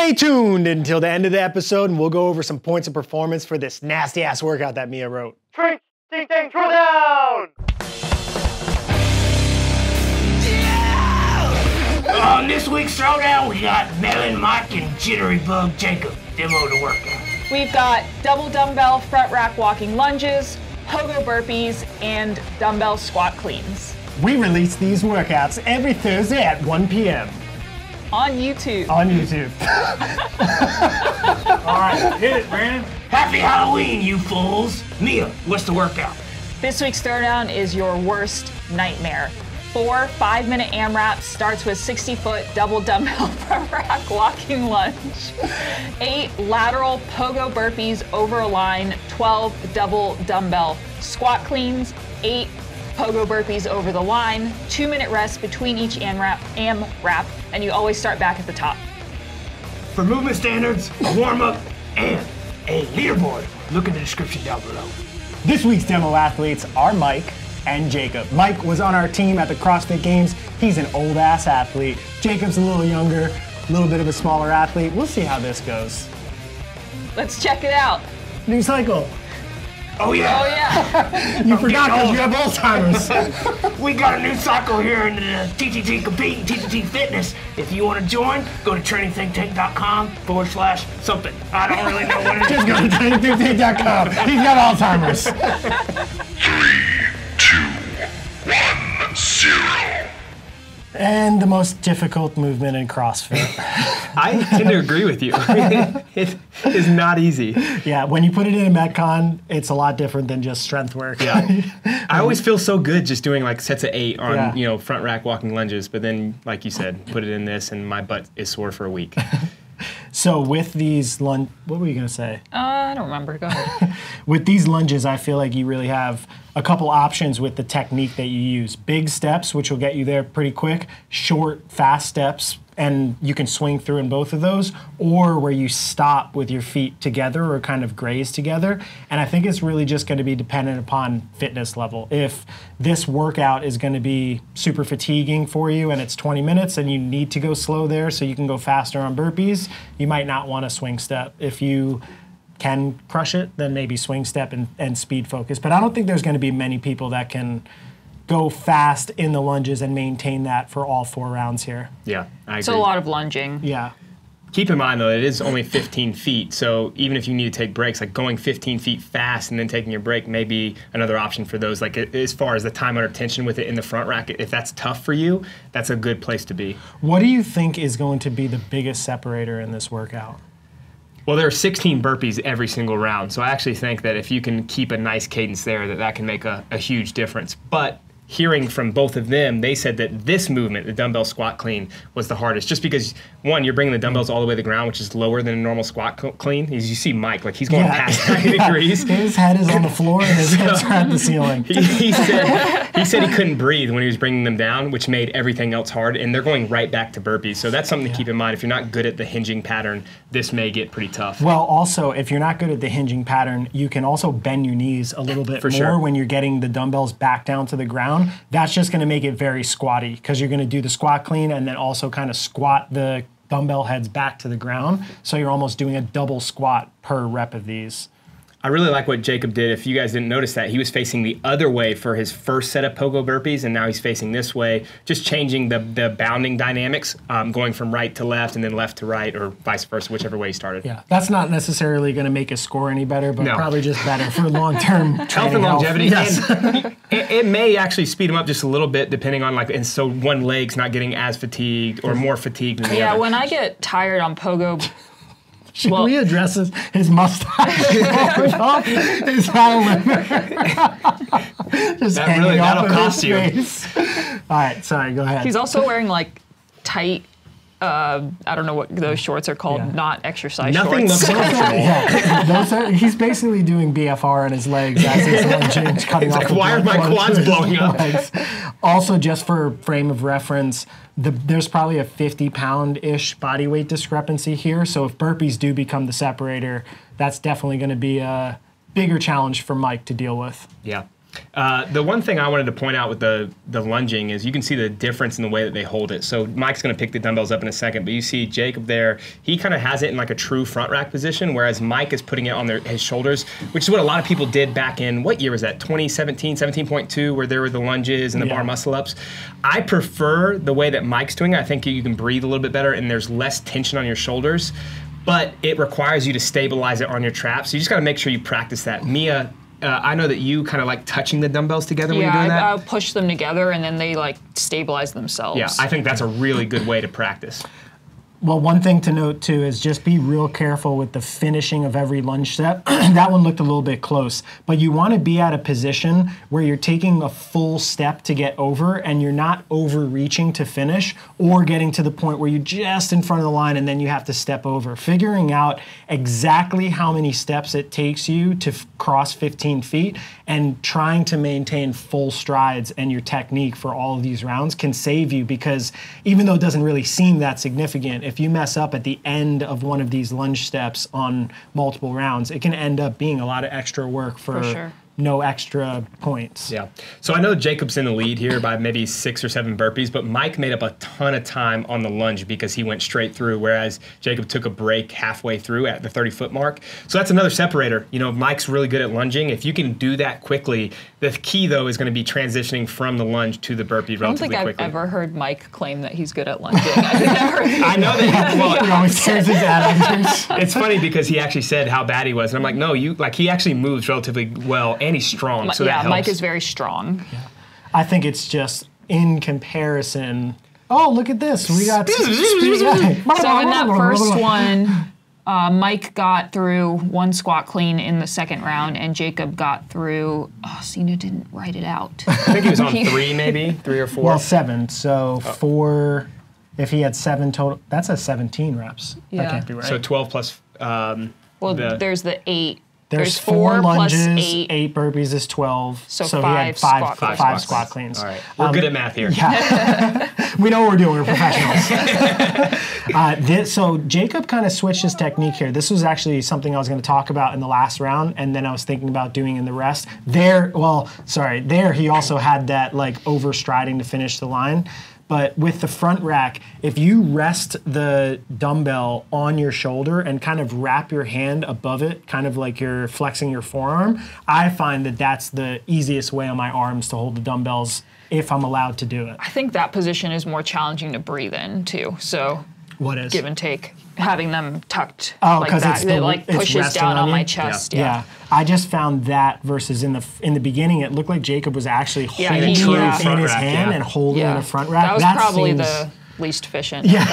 Stay tuned until the end of the episode and we'll go over some points of performance for this nasty ass workout that Mia wrote. Drink, ding, dang, throw down! On this week's Throwdown, we got Melon Mike and Jittery Bug Jacob demo the workout. We've got double dumbbell front rack walking lunges, pogo burpees, and dumbbell squat cleans. We release these workouts every Thursday at 1 p.m. On YouTube. On YouTube. All right, hit it, Brandon. Happy Halloween, you fools! Mia, what's the workout? This week's Throwdown is your worst nightmare. 4 5-minute AMRAPs starts with 60-foot double dumbbell front rack walking lunge. 8 lateral pogo burpees over a line, 12 double dumbbell squat cleans, 8 pogo burpees over the line, 2-minute rest between each AMRAP, and you always start back at the top. For movement standards, a warm-up, and a leaderboard, look in the description down below. This week's demo athletes are Mike and Jacob. Mike was on our team at the CrossFit Games. He's an old ass athlete. Jacob's a little younger, a little bit of a smaller athlete. We'll see how this goes. Let's check it out. New cycle. Oh yeah! Oh yeah. You forgot because you have Alzheimer's. We got a new cycle here in the TTT Compete and TTT Fitness. If you want to join, go to trainingthinktank.com/something. I don't really know what it is. Just go to trainingthinktank.com. He's got Alzheimer's. 3, 2, 1, 0. And the most difficult movement in CrossFit. I tend to agree with you. It is not easy. Yeah, when you put it in a Metcon, it's a lot different than just strength work. Yeah. I always feel so good just doing like sets of 8 on, Yeah. front rack walking lunges, but then, like you said, put it in this and my butt is sore for a week. So with these what were you gonna say? I don't remember. Go ahead. With these lunges, I feel like you really have a couple options with the technique that you use. Big steps, which will get you there pretty quick. Short, fast steps, and you can swing through in both of those. Or where you stop with your feet together or kind of graze together. And I think it's really just going to be dependent upon fitness level. If this workout is going to be super fatiguing for you and it's 20 minutes and you need to go slow there so you can go faster on burpees, you might not want to swing step. If you can crush it, then maybe swing step and speed focus. But I don't think there's going to be many people that can go fast in the lunges and maintain that for all 4 rounds here. Yeah, I agree. It's a lot of lunging. Yeah. Keep in mind, though, it is only 15 feet, so even if you need to take breaks, like going 15 feet fast and then taking your break may be another option for those. Like as far as the time under tension with it in the front rack, if that's tough for you, that's a good place to be. What do you think is going to be the biggest separator in this workout? Well, there are 16 burpees every single round, so I actually think that if you can keep a nice cadence there, that can make a huge difference. But hearing from both of them, they said that this movement, the dumbbell squat clean, was the hardest. Just because, one, you're bringing the dumbbells all the way to the ground, which is lower than a normal squat clean. As you see Mike, like he's going past 90 degrees. His head is on the floor and his hips are at the ceiling. He said he couldn't breathe when he was bringing them down, which made everything else hard. And they're going right back to burpees. So that's something to keep in mind. If you're not good at the hinging pattern, this may get pretty tough. Well, also, if you're not good at the hinging pattern, you can also bend your knees a little bit more when you're getting the dumbbells back down to the ground. That's just going to make it very squatty because you're going to do the squat clean and then also kind of squat the dumbbell heads back to the ground. So you're almost doing a double squat per rep of these. I really like what Jacob did. If you guys didn't notice that, he was facing the other way for his first set of pogo burpees, and now he's facing this way, just changing the bounding dynamics, going from right to left and then left to right, or vice versa, whichever way he started. Yeah, that's not necessarily going to make his score any better, but probably just better for long-term health and longevity. Yes. And it may actually speed him up just a little bit, depending on and so one leg's not getting as fatigued or more fatigued than the other. Yeah, when I get tired on pogo. Should we address his mustache? His foul just that'll cost you. All right, sorry, go ahead. He's also wearing tight, I don't know what those shorts are called, not exercise Nothing shorts. looks comfortable. He's basically doing BFR on his legs as he's lunging, cutting off. Why are my quads blowing up? Also, just for frame of reference, there's probably a 50-pound-ish body weight discrepancy here. So if burpees do become the separator, that's definitely going to be a bigger challenge for Mike to deal with. Yeah. The one thing I wanted to point out with the lunging is you can see the difference in the way that they hold it. So Mike's going to pick the dumbbells up in a second, but you see Jacob there, he kind of has it in like a true front rack position, whereas Mike is putting it on his shoulders, which is what a lot of people did back in, what year was that, 2017, 17.2, where there were the lunges and the bar muscle ups. I prefer the way that Mike's doing it. I think you can breathe a little bit better and there's less tension on your shoulders, but it requires you to stabilize it on your traps. So you just got to make sure you practice that. Mia, I know that you kind of like touching the dumbbells together when you're doing that. Yeah, I'll push them together and then they like stabilize themselves. Yeah, I think that's a really good way to practice. Well, one thing to note too is just be real careful with the finishing of every lunge step. That one looked a little bit close, but you want to be at a position where you're taking a full step to get over and you're not overreaching to finish or getting to the point where you're just in front of the line and then you have to step over. Figuring out exactly how many steps it takes you to cross 15 feet and trying to maintain full strides and your technique for all of these rounds can save you, because even though it doesn't really seem that significant, if you mess up at the end of one of these lunge steps on multiple rounds, it can end up being a lot of extra work for sure. No extra points. Yeah. So I know Jacob's in the lead here by maybe 6 or 7 burpees, but Mike made up a ton of time on the lunge because he went straight through, whereas Jacob took a break halfway through at the 30-foot mark. So that's another separator. You know, Mike's really good at lunging. If you can do that quickly, the key though is going to be transitioning from the lunge to the burpee relatively quickly. I don't think I've ever heard Mike claim that he's good at lunging. I've never. I know that. Well, He always tears his ad. it's funny because he actually said how bad he was, and I'm like, no, he actually moves relatively well, and he's strong, so that helps. Mike is very strong. Yeah. I think it's just in comparison. Oh, look at this. We got speed. So in that first one, Mike got through 1 squat clean in the second round, and Jacob got through, Cena didn't write it out. I think he was on 3 maybe, 3 or 4. Well, 7. So 4, if he had 7 total, that's a 17 reps. Yeah. That can't be right. So 12 plus. Well, there's the 8. There's 4 lunges, plus 8 burpees is 12. So he had 5 5 squat cleans. All right, we're good at math here. Yeah. We know what we're doing, we're professionals. So Jacob kind of switched his technique here. This was actually something I was going to talk about in the last round, and then I was thinking about doing in the rest. There he also had that like overstriding to finish the line. But with the front rack, if you rest the dumbbell on your shoulder and kind of wrap your hand above it, kind of like you're flexing your forearm, I find that that's the easiest way on my arms to hold the dumbbells if I'm allowed to do it. I think that position is more challenging to breathe in too. So what is? Give and take. Having them tucked like that, it like pushes down on my chest. Yeah. I just found that versus in the beginning, it looked like Jacob was actually holding it in his hand and holding in a front rack. That was probably the least efficient. Yeah.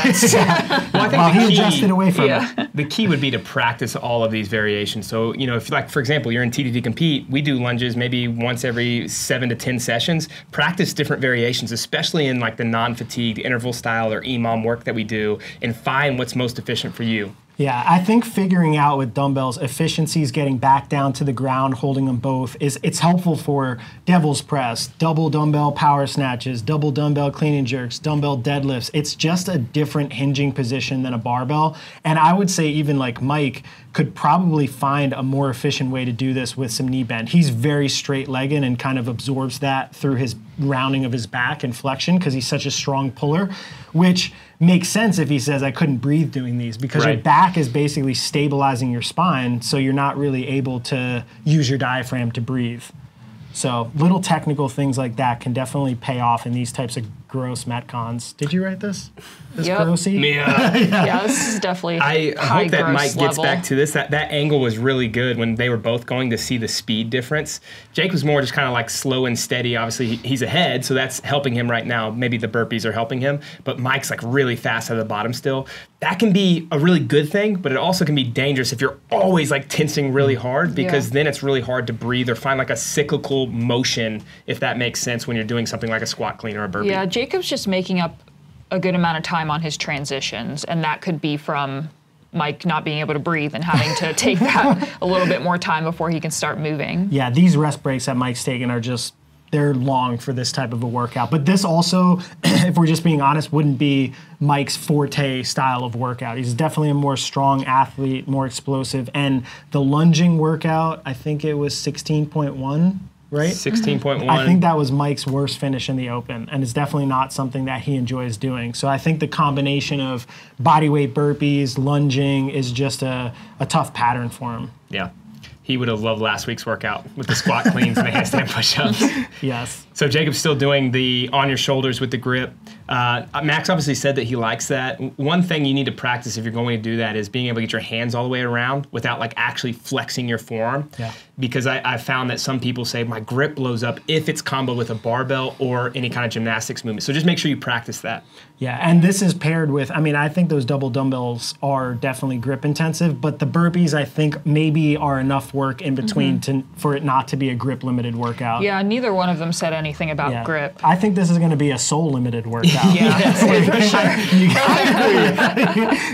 Well, he adjusted away from it. The key would be to practice all of these variations. So, you know, if like, for example, you're in TTT Compete, we do lunges maybe once every 7 to 10 sessions. Practice different variations, especially in like the non-fatigued interval style or EMOM work that we do, and find what's most efficient for you. Yeah, I think figuring out with dumbbells, efficiencies getting back down to the ground, holding them both, it's helpful for devil's press, double dumbbell power snatches, double dumbbell clean and jerks, dumbbell deadlifts. It's just a different hinging position than a barbell. And I would say even like Mike could probably find a more efficient way to do this with some knee bend. He's very straight-legged and kind of absorbs that through his rounding of his back and flexion because he's such a strong puller, which makes sense if he says, I couldn't breathe doing these, because your back is basically stabilizing your spine, so you're not really able to use your diaphragm to breathe. So little technical things like that can definitely pay off in these types of gross Metcons. Did you write this? Grossy? Yeah, this is definitely I hope that Mike level. gets back to this. That angle was really good when they were both going to see the speed difference. Jake was more just kind of like slow and steady. Obviously, he's ahead, so that's helping him right now. Maybe the burpees are helping him, but Mike's like really fast at the bottom still. That can be a really good thing, but it also can be dangerous if you're always like tensing really hard, because then it's really hard to breathe or find like a cyclical motion, if that makes sense, when you're doing something like a squat clean or a burpee. Yeah, Jacob's just making up a good amount of time on his transitions, and that could be from Mike not being able to breathe and having to take that a little bit more time before he can start moving. Yeah, these rest breaks that Mike's taking are just, they're long for this type of a workout. But this also, if we're just being honest, wouldn't be Mike's forte style of workout. He's definitely a more strong athlete, more explosive. And the lunging workout, I think it was 16.1 right? 16.1. I think that was Mike's worst finish in the open, and it's definitely not something that he enjoys doing. So I think the combination of bodyweight burpees, lunging is just a tough pattern for him. Yeah. He would have loved last week's workout with the squat cleans and the handstand push-ups. Yes. So Jacob's still doing the on your shoulders with the grip. Max obviously said that he likes that. One thing you need to practice if you're going to do that is being able to get your hands all the way around without like actually flexing your forearm. Yeah. Because I found that some people say my grip blows up if it's comboed with a barbell or any kind of gymnastics movement. So just make sure you practice that. Yeah, and this is paired with, I mean, I think those double dumbbells are definitely grip intensive, but the burpees I think maybe are enough work in between for it not to be a grip limited workout. Yeah, neither one of them said anything about grip. I think this is going to be a soul limited workout. Yeah, for sure.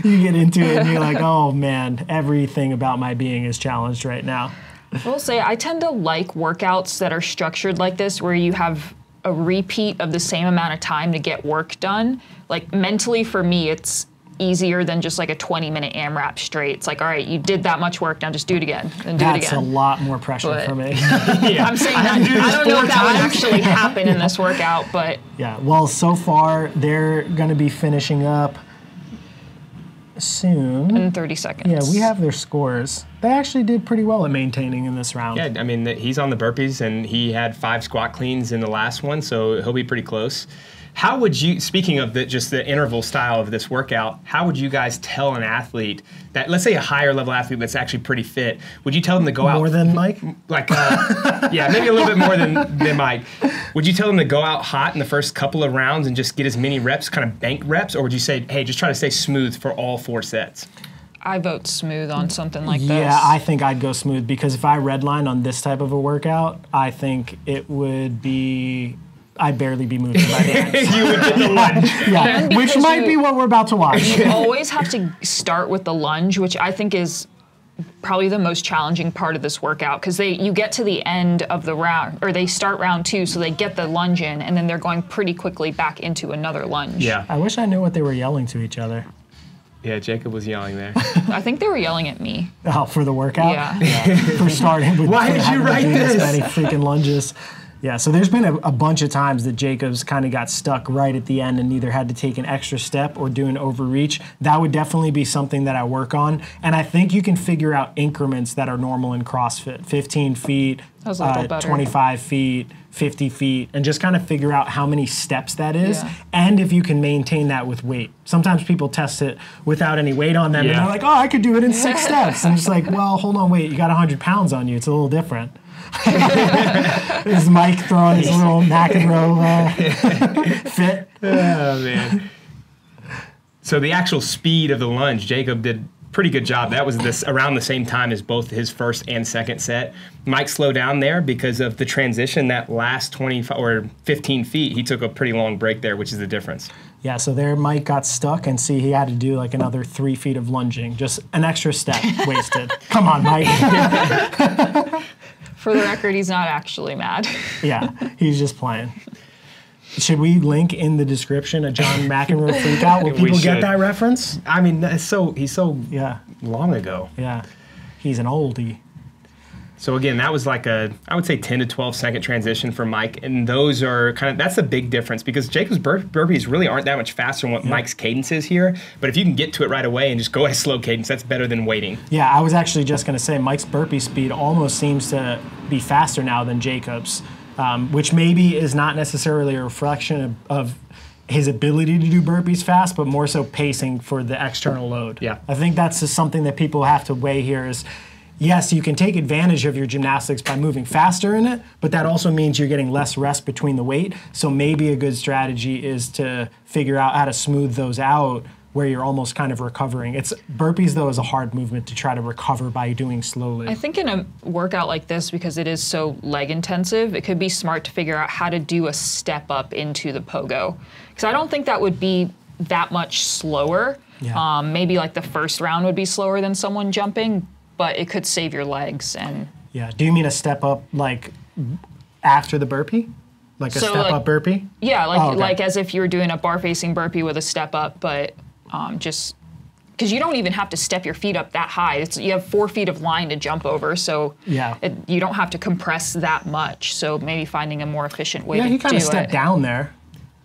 You get into it and you're like, oh man, everything about my being is challenged right now. I will say I tend to like workouts that are structured like this, where you have a repeat of the same amount of time to get work done. Like mentally for me, it's easier than just like a 20-minute AMRAP straight. It's like, all right, you did that much work, now just do it again, and do it again. That's a lot more pressure for me. Yeah. I'm saying that, I don't know if that would actually happen in this workout, but. Yeah, well, so far they're gonna be finishing up soon. In 30 seconds. Yeah, we have their scores. They actually did pretty well at maintaining in this round. Yeah, I mean, he's on the burpees, and he had 5 squat cleans in the last one, so he'll be pretty close. How would you, speaking of just the interval style of this workout, how would you guys tell an athlete that, let's say a higher level athlete that's actually pretty fit, would you tell them to go out? More than Mike? Like, yeah, maybe a little bit more than Mike. Would you tell them to go out hot in the first couple of rounds and just get as many reps, kind of bank reps, or would you say, hey, just try to stay smooth for all 4 sets? I vote smooth on something like this. Yeah, I think I'd go smooth, because if I redline on this type of a workout, I think it would be, I'd barely be moving by the end. You would get the lunge. Yeah, which might be what we're about to watch. You always have to start with the lunge, which I think is probably the most challenging part of this workout, because you get to the end of the round, or they start round 2, so they get the lunge in, and then they're going pretty quickly back into another lunge. Yeah. I wish I knew what they were yelling to each other. Yeah, Jacob was yelling there. I think they were yelling at me. Oh, for the workout? Yeah. For starting with Why did you write this? Many freaking lunges. Yeah, so there's been a bunch of times that Jacob's kind of got stuck right at the end and either had to take an extra step or do an overreach. That would definitely be something that I work on. And I think you can figure out increments that are normal in CrossFit. 15 feet, That was a little better. 25 feet, 50 feet, and just kind of figure out how many steps that is, Yeah. and if you can maintain that with weight. Sometimes people test it without any weight on them, and they're like, oh, I could do it in 6 steps. And it's like, well, hold on, wait, you got 100 pounds on you. It's a little different. Is Mike throwing his little McEnroe fit? Oh, man. So the actual speed of the lunge, Jacob did pretty good job. That was around the same time as both his first and second set. Mike slowed down there because of the transition. That last 25 or 15 feet, he took a pretty long break there, which is the difference. Yeah, so there Mike got stuck, and see, he had to do like another 3 feet of lunging. Just an extra step wasted. Come on, Mike. For the record, he's not actually mad. Yeah, he's just playing. Should we link in the description a John McEnroe freakout? Will people get that reference? I mean, he's so Yeah, long ago. yeah. He's an oldie. So again, that was like I would say 10 to 12 second transition for Mike, and those are that's a big difference, because Jacob's burpees really aren't that much faster than what Mike's cadence is here, but if you can get to it right away and just go at a slow cadence, that's better than waiting. Yeah, I was actually just going to say Mike's burpee speed almost seems to be faster now than Jacob's, which maybe is not necessarily a reflection of his ability to do burpees fast, but more so pacing for the external load. Yeah. I think that's just something that people have to weigh here is, yes, you can take advantage of your gymnastics by moving faster in it, but that also means you're getting less rest between the weight. So maybe a good strategy is to figure out how to smooth those out where you're almost kind of recovering. Burpees, though, is a hard movement to try to recover by doing slowly. I think in a workout like this, because it is so leg intensive, it could be smart to figure out how to do a step up into the pogo. Because I don't think that would be that much slower. Yeah. Maybe like the first round would be slower than someone jumping, but it could save your legs. And Yeah. Do you mean a step up like after the burpee? Like a So, step like- up burpee? yeah, like Oh, okay. like as if you were doing a bar facing burpee with a step up, but just because you don't even have to step your feet up that high. You have 4 feet of line to jump over, so you don't have to compress that much. So maybe finding a more efficient way to do it. Yeah, you kind of step down there.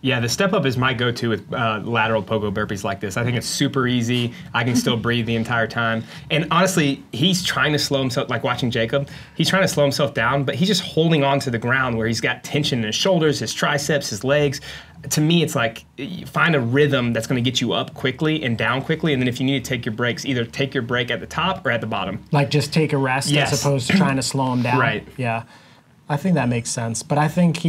Yeah, the step up is my go-to with lateral pogo burpees like this. I think it's super easy. I can still breathe the entire time. And honestly, he's trying to slow himself, like watching Jacob, he's trying to slow himself down, but he's just holding on to the ground where he's got tension in his shoulders, his triceps, his legs. To me, it's like you find a rhythm that's going to get you up quickly and down quickly, and then if you need to take your breaks, either take your break at the top or at the bottom. Like just take a rest as opposed to trying to slow him down. Right. Yeah. I think that makes sense, but I think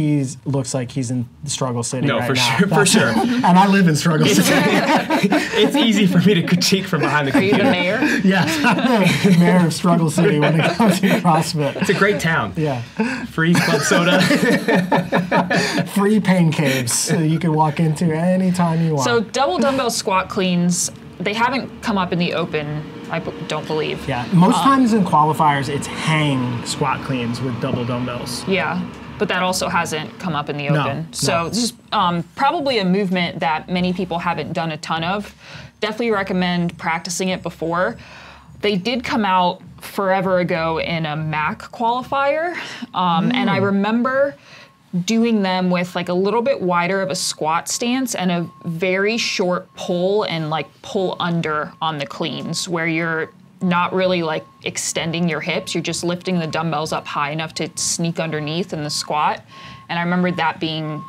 looks like he's in Struggle City right now. No, for sure. And I live in Struggle City. It's easy for me to critique from behind the computer. Are you the mayor? Yes, I'm the mayor of Struggle City when it comes to CrossFit. It's a great town. Yeah. Free club soda. Free pain caves so you can walk into anytime you want. So double dumbbell squat cleans, they haven't come up in the open, I don't believe. Yeah, most times in qualifiers, it's hang squat cleans with double dumbbells. Yeah, but that also hasn't come up in the No, open. So this is probably a movement that many people haven't done a ton of. Definitely recommend practicing it before. They did come out forever ago in a MAC qualifier, and I remember doing them with like a little bit wider of a squat stance and a very short pull and like pull under on the cleans where you're not really like extending your hips, you're just lifting the dumbbells up high enough to sneak underneath in the squat. And I remember that being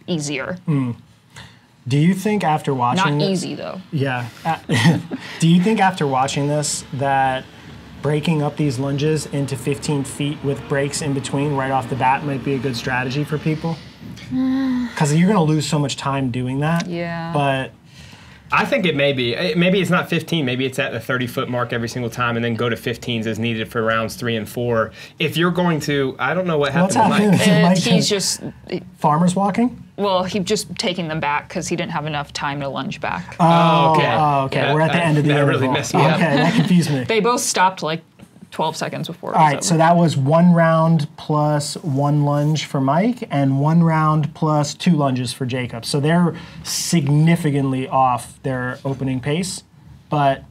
easier. Do you think after watching Not easy though. Yeah. Do you think after watching this that breaking up these lunges into 15 feet with breaks in between right off the bat might be a good strategy for people? Because you're going to lose so much time doing that. Yeah. But I think it may be. Maybe it's not 15. Maybe it's at the 30-foot mark every single time and then go to 15s as needed for rounds 3 and 4. If you're going to, I don't know what happened to Mike. He's just... Farmers walking? Well, he's just taking them back because he didn't have enough time to lunge back. Oh, okay. Yeah, we're at the end of the That interval. really messed me up. Okay, that confused me. They both stopped like 12 seconds before. All right, so that was 1 round plus 1 lunge for Mike and 1 round plus 2 lunges for Jacob. So they're significantly off their opening pace, but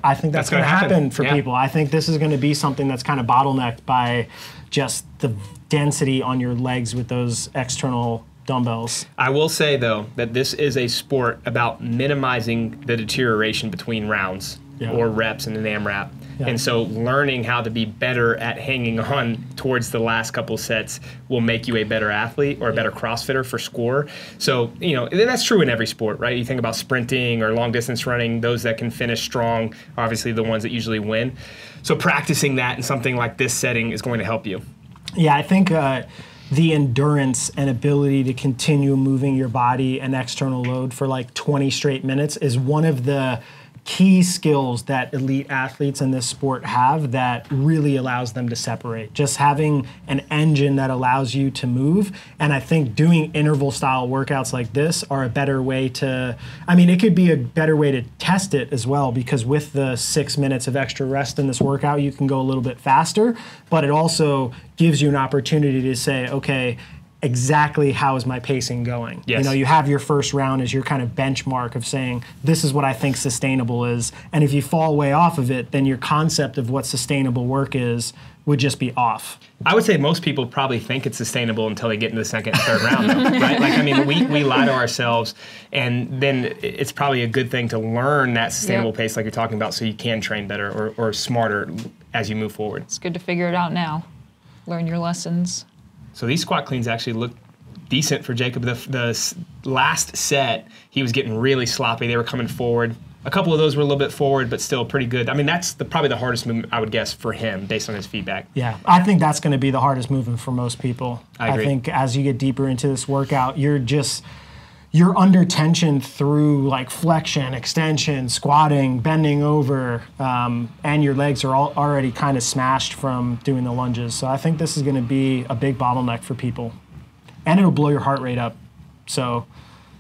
I think that's going to happen for people. I think this is going to be something that's kind of bottlenecked by just the density on your legs with those external dumbbells. I will say, though, that this is a sport about minimizing the deterioration between rounds or reps in an AMRAP. Yeah. And so learning how to be better at hanging on towards the last couple sets will make you a better athlete or a better CrossFitter for score. So, you know, and that's true in every sport, right? You think about sprinting or long distance running, those that can finish strong are obviously the ones that usually win. So practicing that in something like this setting is going to help you. Yeah, I think the endurance and ability to continue moving your body and external load for like 20 straight minutes is one of the key skills that elite athletes in this sport have that really allows them to separate. Just having an engine that allows you to move. And I think doing interval style workouts like this are a better way to, I mean, it could be a better way to test it as well, because with the 6 minutes of extra rest in this workout, you can go a little bit faster, but it also gives you an opportunity to say, okay, exactly how is my pacing going? Yes. You know, you have your first round as your kind of benchmark of saying, this is what I think sustainable is. And if you fall way off of it, then your concept of what sustainable work is would just be off. I would say most people probably think it's sustainable until they get into the second and third round, though, right? Like, I mean, we lie to ourselves, and then it's probably a good thing to learn that sustainable pace like you're talking about so you can train better or smarter as you move forward. It's good to figure it out now. Learn your lessons. So these squat cleans actually look decent for Jacob. The last set, he was getting really sloppy. They were coming forward. A couple of those were a little bit forward, but still pretty good. I mean, that's probably the hardest movement, I would guess, for him, based on his feedback. Yeah, I think that's going to be the hardest movement for most people. I agree. I think as you get deeper into this workout, you're under tension through like flexion, extension, squatting, bending over, and your legs are all already kind of smashed from doing the lunges. So I think this is going to be a big bottleneck for people. And it'll blow your heart rate up. So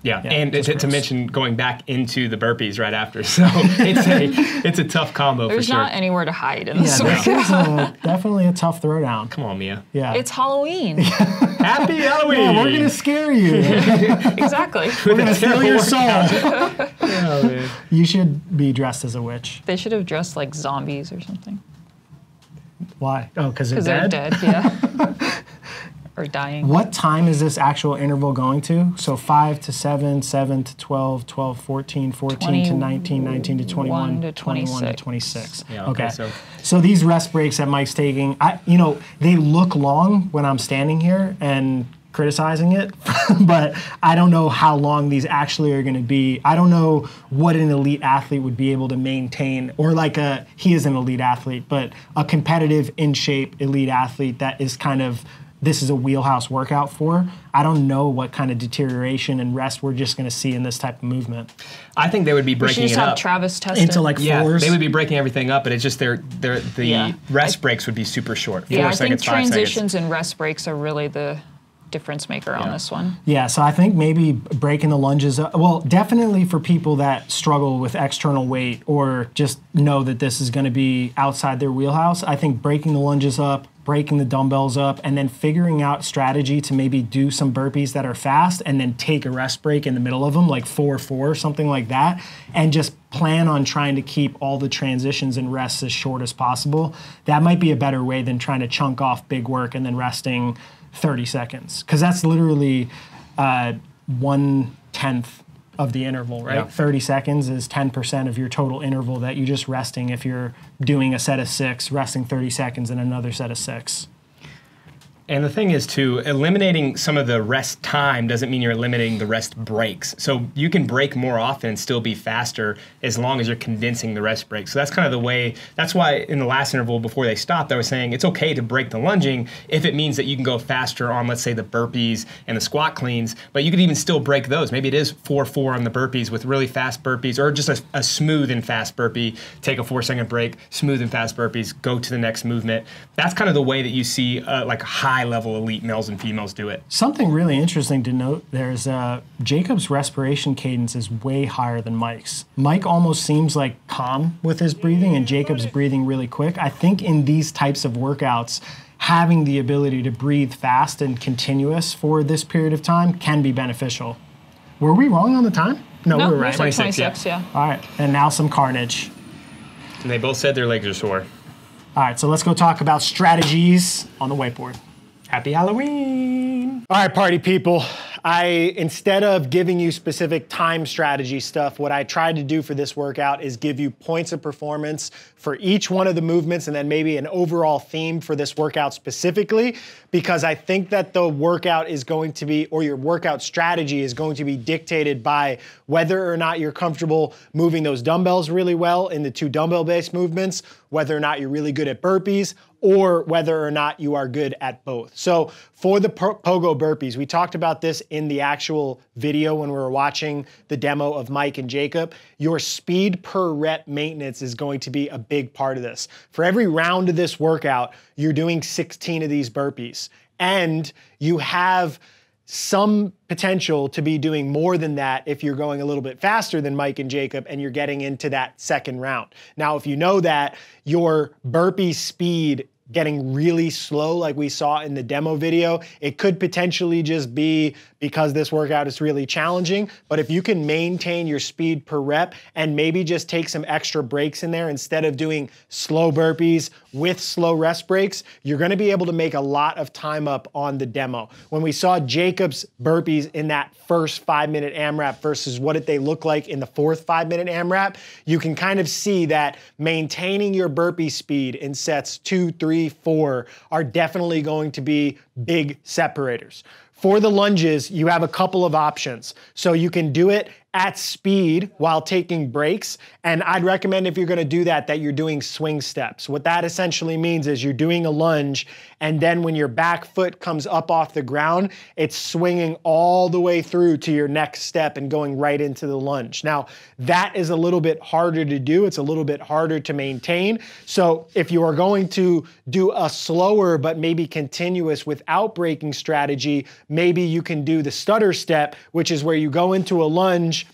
Yeah, Yeah, and just to gross. mention going back into the burpees right after, so it's a tough combo There's for sure. not anywhere to hide in this Yeah, workout. this is definitely a tough throwdown. Come on, Mia. Yeah. It's Halloween. Happy Halloween! Yeah, we're gonna scare you. Exactly. We're gonna steal your soul. Oh, man. You should be dressed as a witch. They should have dressed like zombies or something. Why? Oh, because Because they're dead, yeah. Or dying. What time is this actual interval going to? So 5 to 7, 7 to 12, 12, 14, 14 to 19, 19 to 21, to 21 to 26. 26. Yeah, okay, So these rest breaks that Mike's taking, they look long when I'm standing here and criticizing it, but I don't know how long these actually are going to be. I don't know what an elite athlete would be able to maintain, or he is an elite athlete, but a competitive, in shape elite athlete that is this is a wheelhouse workout for. I don't know what kind of deterioration and rest we're just going to see in this type of movement. I think they would be We should breaking just it have up. Travis test Into it. like Yeah, fours. they would be breaking everything up, but it's just the Yeah. rest breaks would be super short. 4 Yeah, I think seconds, 5 seconds. transitions and rest breaks are really the difference maker on this one. Yeah, so I think maybe breaking the lunges up, well, definitely for people that struggle with external weight or just know that this is going to be outside their wheelhouse, I think breaking the lunges up, breaking the dumbbells up, and then figuring out strategy to maybe do some burpees that are fast and then take a rest break in the middle of them, like 4-4, something like that, and just plan on trying to keep all the transitions and rests as short as possible. That might be a better way than trying to chunk off big work and then resting 30 seconds, because that's literally 1/10 of the interval, right? Yeah. 30 seconds is 10% of your total interval that you're just resting if you're doing a set of 6, resting 30 seconds and another set of 6. And the thing is, too, eliminating some of the rest time doesn't mean you're eliminating the rest breaks. So you can break more often and still be faster as long as you're condensing the rest breaks. So that's kind of the way, that's why in the last interval before they stopped, I was saying it's okay to break the lunging if it means that you can go faster on, let's say, the burpees and the squat cleans, but you could even still break those. Maybe it is 4-4 on the burpees with really fast burpees, or just a smooth and fast burpee, take a 4-second break, smooth and fast burpees, go to the next movement. That's kind of the way that you see like high-level elite males and females do it. Something really interesting to note, there's Jacob's respiration cadence is way higher than Mike's. Mike almost seems like calm with his breathing, and Jacob's breathing really quick. I think in these types of workouts, having the ability to breathe fast and continuous for this period of time can be beneficial. Were we wrong on the time? No, we were right. it's like 26, 26, yeah. All right, and now some carnage. And they both said their legs are sore. All right, so let's go talk about strategies on the whiteboard. Happy Halloween! All right, party people. Instead of giving you specific time strategy stuff, what I tried to do for this workout is give you points of performance for each one of the movements and then maybe an overall theme for this workout specifically, because I think that the workout is going to be, or your workout strategy is going to be dictated by whether or not you're comfortable moving those dumbbells really well in the 2 dumbbell-based movements, whether or not you're really good at burpees, or whether or not you are good at both. So for the pogo burpees, we talked about this in the actual video when we were watching the demo of Mike and Jacob. Your speed per rep maintenance is going to be a big part of this. For every round of this workout, you're doing 16 of these burpees, and you have some potential to be doing more than that if you're going a little bit faster than Mike and Jacob and you're getting into that second round. Now, if you know that your burpee speed getting really slow like we saw in the demo video, it could potentially just be because this workout is really challenging. But if you can maintain your speed per rep and maybe just take some extra breaks in there instead of doing slow burpees with slow rest breaks, you're gonna be able to make a lot of time up on the demo. When we saw Jacob's burpees in that first 5-minute AMRAP versus what did they look like in the fourth 5-minute AMRAP, you can kind of see that maintaining your burpee speed in sets 2, 3, 4 are definitely going to be big separators. For the lunges, you have a couple of options. So you can do it at speed while taking breaks. And I'd recommend if you're gonna do that, that you're doing swing steps. What that essentially means is you're doing a lunge, and then when your back foot comes up off the ground, it's swinging all the way through to your next step and going right into the lunge. Now, that is a little bit harder to do. It's a little bit harder to maintain. So if you are going to do a slower but maybe continuous without breaking strategy, maybe you can do the stutter step, which is where you go into a lunge,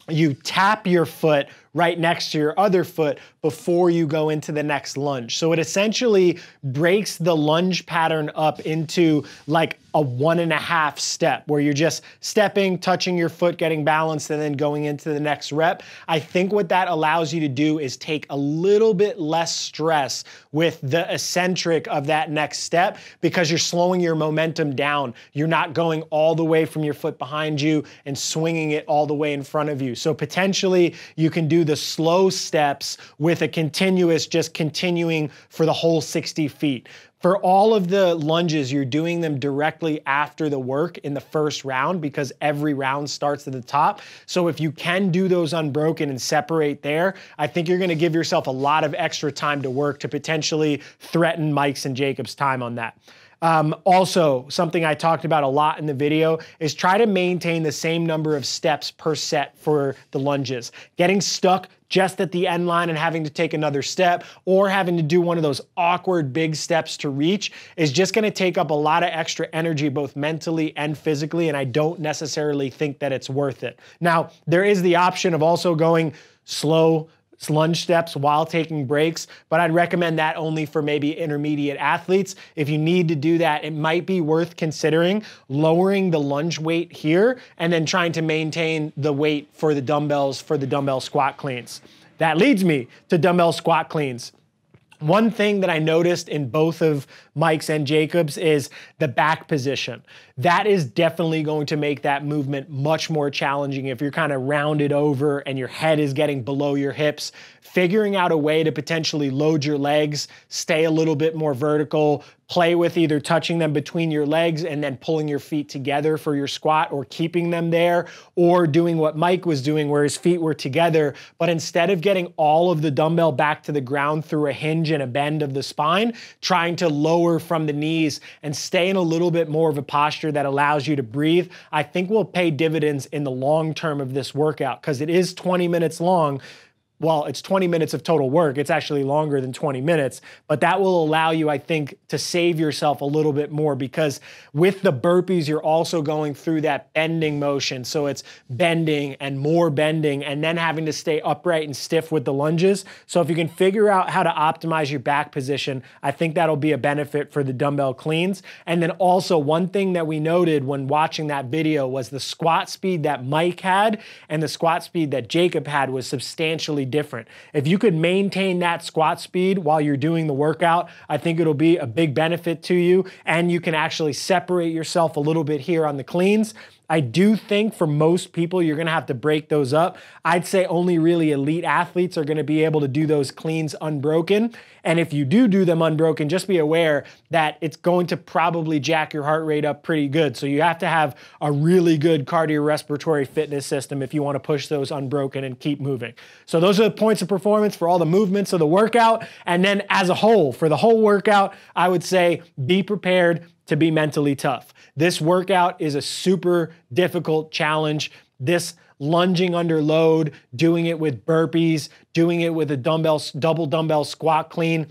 you tap your foot right next to your other foot before you go into the next lunge. So it essentially breaks the lunge pattern up into like a 1.5 step where you're just stepping, touching your foot, getting balanced, and then going into the next rep. I think what that allows you to do is take a little bit less stress with the eccentric of that next step because you're slowing your momentum down. You're not going all the way from your foot behind you and swinging it all the way in front of you. So potentially you can do the slow steps with a continuous, just continuing for the whole 60 feet. For all of the lunges, you're doing them directly after the work in the first round because every round starts at the top. So if you can do those unbroken and separate there, I think you're gonna give yourself a lot of extra time to work to potentially threaten Mike's and Jacob's time on that. Also, something I talked about a lot in the video is try to maintain the same number of steps per set for the lunges. Getting stuck just at the end line and having to take another step or having to do one of those awkward big steps to reach is just gonna take up a lot of extra energy, both mentally and physically, and I don't necessarily think that it's worth it. Now, there is the option of also going slow lunge steps while taking breaks, but I'd recommend that only for maybe intermediate athletes. If you need to do that, it might be worth considering lowering the lunge weight here and then trying to maintain the weight for the dumbbells for the dumbbell squat cleans. That leads me to dumbbell squat cleans. One thing that I noticed in both of Mike's and Jacob's is the back position. That is definitely going to make that movement much more challenging if you're kind of rounded over and your head is getting below your hips. Figuring out a way to potentially load your legs, stay a little bit more vertical, play with either touching them between your legs and then pulling your feet together for your squat or keeping them there, or doing what Mike was doing where his feet were together, but instead of getting all of the dumbbell back to the ground through a hinge and a bend of the spine, trying to lower from the knees and stay in a little bit more of a posture that allows you to breathe, I think will pay dividends in the long term of this workout because it is 20 minutes long. Well, it's 20 minutes of total work. It's actually longer than 20 minutes, but that will allow you, I think, to save yourself a little bit more because with the burpees, you're also going through that bending motion. So it's bending and more bending and then having to stay upright and stiff with the lunges. So if you can figure out how to optimize your back position, I think that'll be a benefit for the dumbbell cleans. And then also one thing that we noted when watching that video was the squat speed that Mike had and the squat speed that Jacob had was substantially different. If you could maintain that squat speed while you're doing the workout, I think it'll be a big benefit to you and you can actually separate yourself a little bit here on the cleans. I do think for most people, you're gonna have to break those up. I'd say only really elite athletes are gonna be able to do those cleans unbroken. And if you do them unbroken, just be aware that it's going to probably jack your heart rate up pretty good. So you have to have a really good cardiorespiratory fitness system if you wanna push those unbroken and keep moving. So those are the points of performance for all the movements of the workout. And then as a whole, for the whole workout, I would say be prepared to be mentally tough. This workout is a super difficult challenge. This lunging under load, doing it with burpees, doing it with a double dumbbell squat clean.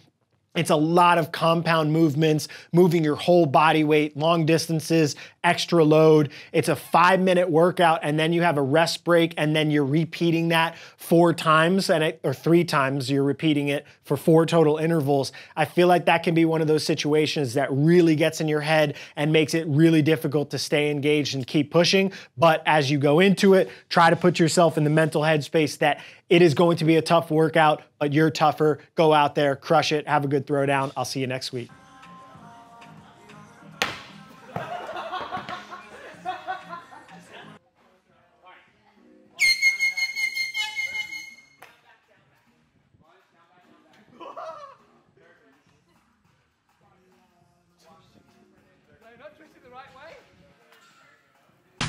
It's a lot of compound movements, moving your whole body weight, long distances, extra load. It's a 5-minute workout and then you have a rest break and then you're repeating that 4 times or 3 times you're repeating it for 4 total intervals. I feel like that can be one of those situations that really gets in your head and makes it really difficult to stay engaged and keep pushing. But as you go into it, try to put yourself in the mental headspace that it is going to be a tough workout, but you're tougher. Go out there, crush it, have a good throwdown. I'll see you next week. Not twisting the right way.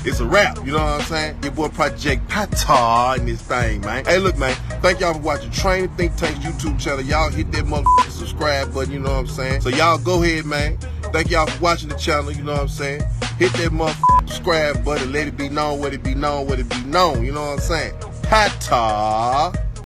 it's a wrap. You know what I'm saying? Your boy Project Tata in this thing, man. Hey, look, man. Thank y'all for watching Training Think Tank's YouTube channel. Y'all hit that motherfucking subscribe button. You know what I'm saying? So y'all go ahead, man. Thank y'all for watching the channel. You know what I'm saying? Hit that motherfucking subscribe button. Let it be known what it be known, what it be known. You know what I'm saying? Tata.